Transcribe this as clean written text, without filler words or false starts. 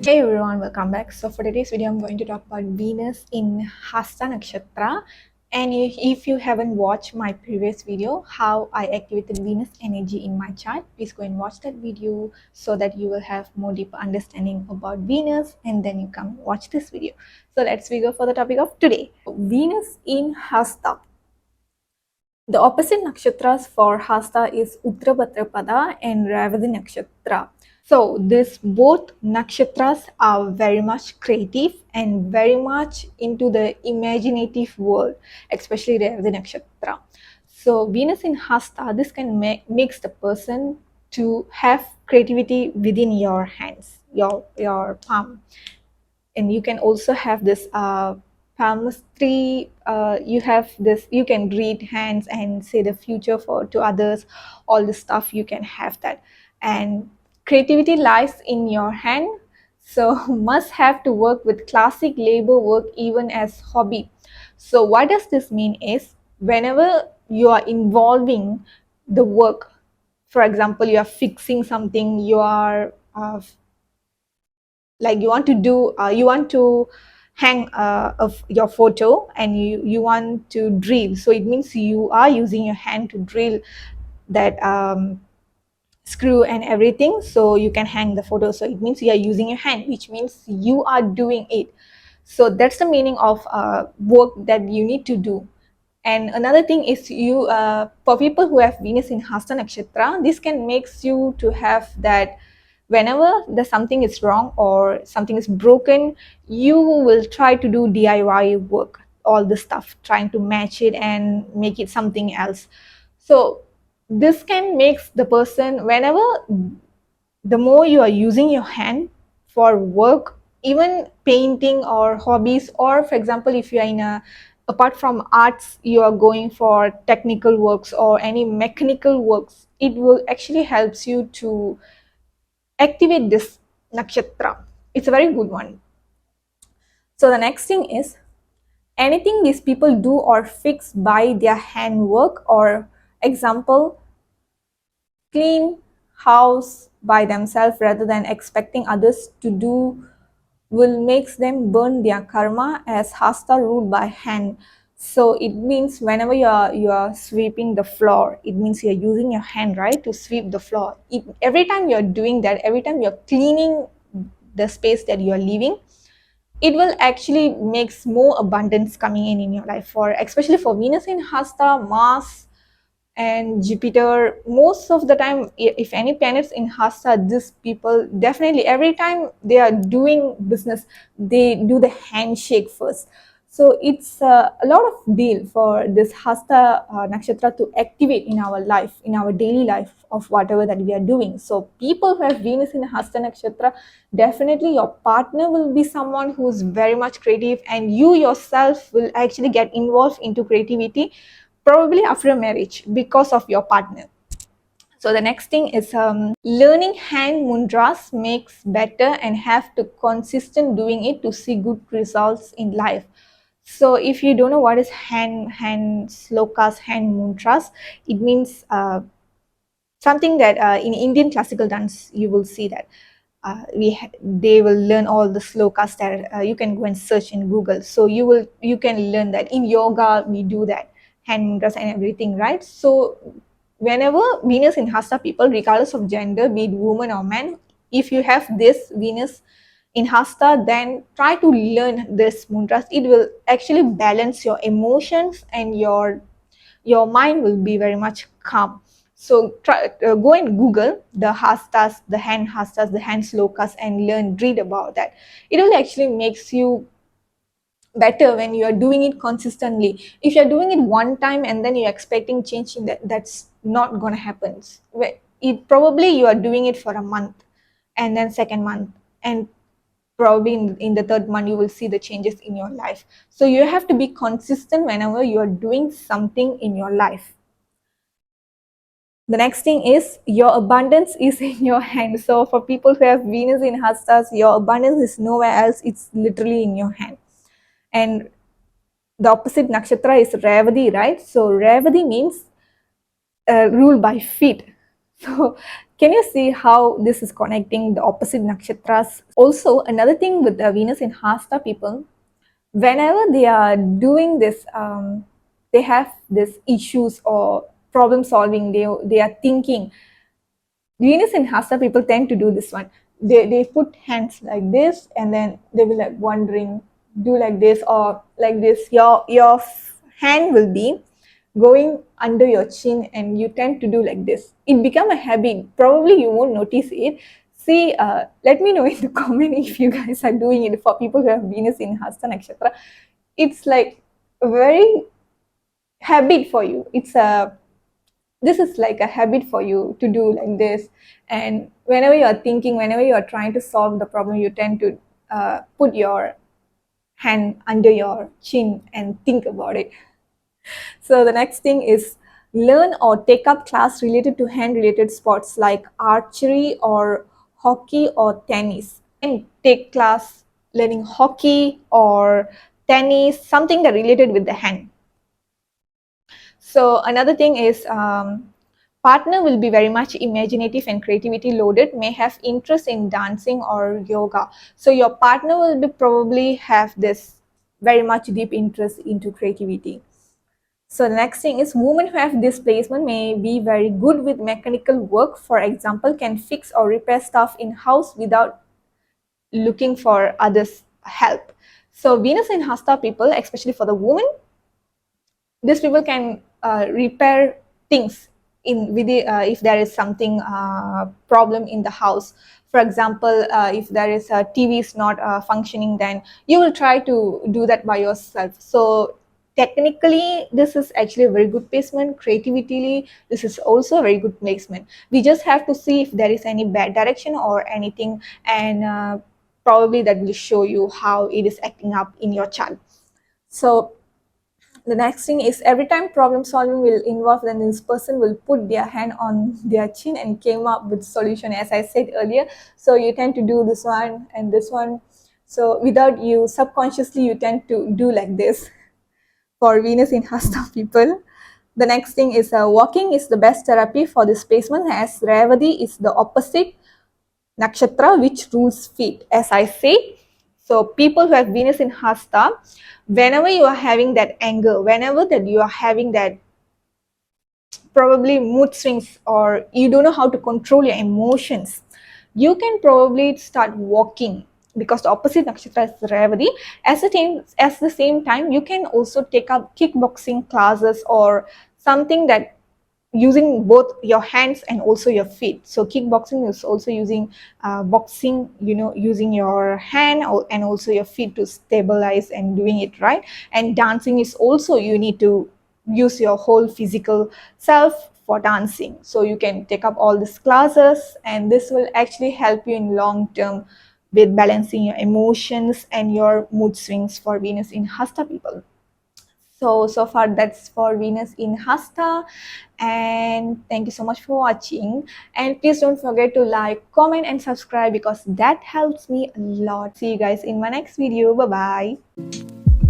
Hey everyone, welcome back. So for today's video, I'm going to talk about Venus in Hasta Nakshatra. And if you haven't watched my previous video, how I activated Venus energy in my chart, please go and watch that video so that you will have more deeper understanding about Venus, and then you come watch this video. So let's go for the topic of today. Venus in Hasta. The opposite nakshatras for Hasta is Uttarabhadrapada and Revati Nakshatra. So these both nakshatras are very much creative and very much into the imaginative world, especially Revati Nakshatra. So Venus in Hasta, this can makes the person to have creativity within your hands, your palm, and you can also have this palmistry. You have this, you can read hands and say the future for to others. All the stuff you can have that, and creativity lies in your hand. So must have to work with classic labor work even as hobby. So what does this mean is, whenever you are involving the work, for example, you are fixing something, you are like you want to do you want to hang of your photo, and you want to drill, so it means you are using your hand to drill that screw and everything, so you can hang the photo. So it means you are using your hand, which means you are doing it. So that's the meaning of work that you need to do. And another thing is, you for people who have Venus in Hasta Nakshatra, this can makes you to have that whenever the something is wrong or something is broken, you will try to do DIY work, all the stuff, trying to match it and make it something else. So this can makes the person, whenever the more you are using your hand for work, even painting or hobbies, or for example, if you are in a, apart from arts, you are going for technical works or any mechanical works, it will actually helps you to activate this nakshatra. It's a very good one. So the next thing is, anything these people do or fix by their handwork, or example, clean house by themselves rather than expecting others to do, will makes them burn their karma as hasta ruled by hand. So it means whenever you are sweeping the floor, it means you're using your hand, right, to sweep the floor. Every time you're doing that, every time you're cleaning the space that you're living, it will actually makes more abundance coming in your life. For especially for Venus in Hasta, Mars and Jupiter, most of the time, if any planets in Hasta, these people definitely, every time they are doing business, they do the handshake first. So it's a lot of deal for this Hasta nakshatra to activate in our life, in our daily life of whatever that we are doing. So people who have Venus in Hasta nakshatra, definitely your partner will be someone who's very much creative, and you yourself will actually get involved into creativity, probably after marriage, because of your partner. So the next thing is, learning hand mudras makes better and have to consistent doing it to see good results in life. So if you don't know what is hand slokas, hand mudras, it means something that in Indian classical dance you will see that they will learn all the slokas that you can go and search in Google. So you can learn that. In yoga we do that, hand mudras and everything, right? So whenever Venus in Hasta people, regardless of gender, be it woman or man, if you have this Venus in Hasta, then try to learn this mudras. It will actually balance your emotions, and your mind will be very much calm. So try, go and Google the hastas, the hastas, the hand slokas, and learn, read about that. It will actually makes you better when you are doing it consistently. If you're doing it one time and then you're expecting change in that, that's not gonna happen. It probably you are doing it for a month, and then second month, and probably in the third month you will see the changes in your life. So you have to be consistent whenever you are doing something in your life. The next thing is, your abundance is in your hand. So for people who have Venus in Hastas, your abundance is nowhere else, it's literally in your hand. And the opposite nakshatra is Revati, right? So Revati means ruled by feet. So can you see how this is connecting the opposite nakshatras? Also, another thing with the Venus in Hasta people, whenever they are doing this, they have this issues or problem solving. They are thinking. Venus and Hasta people tend to do this one. They put hands like this, and then they will like wondering, do like this or like this. Your hand will be going under your chin, and you tend to do like this. It become a habit. Probably you won't notice it. See, let me know in the comment if you guys are doing it. For people who have Venus in Hasta Nakshatra, it's like a very habit for you. It's a This is like a habit for you to do like this. And whenever you are thinking, whenever you are trying to solve the problem, you tend to put your hand under your chin and think about it. So the next thing is learn or take up class related to hand related sports like archery or hockey or tennis. And take class learning hockey or tennis, something that related with the hand. So another thing is partner will be very much imaginative and creativity loaded, may have interest in dancing or yoga. So your partner will be probably have this very much deep interest into creativity. So the next thing is women who have this placement may be very good with mechanical work. For example, can fix or repair stuff in house without looking for others' help. So Venus in Hasta people, especially for the woman, these people can repair things in with if there is something problem in the house. For example, if there is a TV is not functioning, then you will try to do that by yourself. So technically this is actually a very good placement. Creatively this is also a very good placement. We just have to see if there is any bad direction or anything, and probably that will show you how it is acting up in your chart. So the next thing is every time problem solving will involve, then this person will put their hand on their chin and came up with solution, as I said earlier. So you tend to do this one and this one. So without you, subconsciously you tend to do like this for Venus in Hasta people. The next thing is walking is the best therapy for this placement, as Revati is the opposite nakshatra which rules feet, as I say. So people who have Venus in Hasta, whenever you are having that anger, whenever that you are having that probably mood swings or you don't know how to control your emotions, you can probably start walking, because the opposite nakshatra is Revati. As the same time, you can also take up kickboxing classes or something that using both your hands and also your feet. So kickboxing is also using boxing, using your hand and also your feet to stabilize and doing it right. And dancing is also, you need to use your whole physical self for dancing. So you can take up all these classes, and this will actually help you in long term with balancing your emotions and your mood swings for Venus in Hasta people. So far that's for Venus in Hasta, and thank you so much for watching. And please don't forget to like, comment and subscribe, because that helps me a lot. See you guys in my next video. Bye bye.